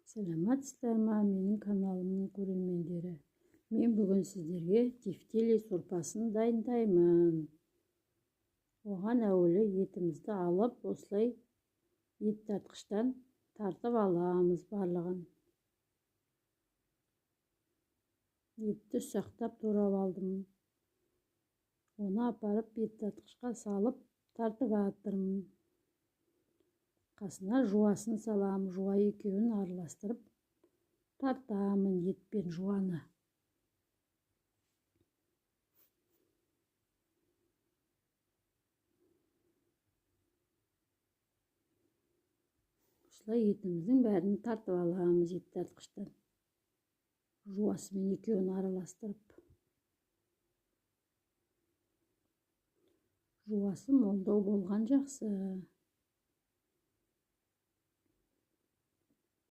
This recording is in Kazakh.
Саламатсыздар ма, менің каналымның көрермендері. Мен бүгін сіздерге тефтели сорпасын дайындаймын. Оған әуелі етімізді алып, осылай ет тартқыштан тартып аламыз барлығын. Етті ұсақтап турап алдым. Оны апарып ет тартқышқа салып тартып жатырмын. Қасына жуасын салам. Жуа екеуін араластырып тартамын, ет пен жуаны. Осылай етіміздің бәрін тартып аламыз ет тартқыштан. Жуасымен екеуін араластырып. Жуасы молдау болған жақсы.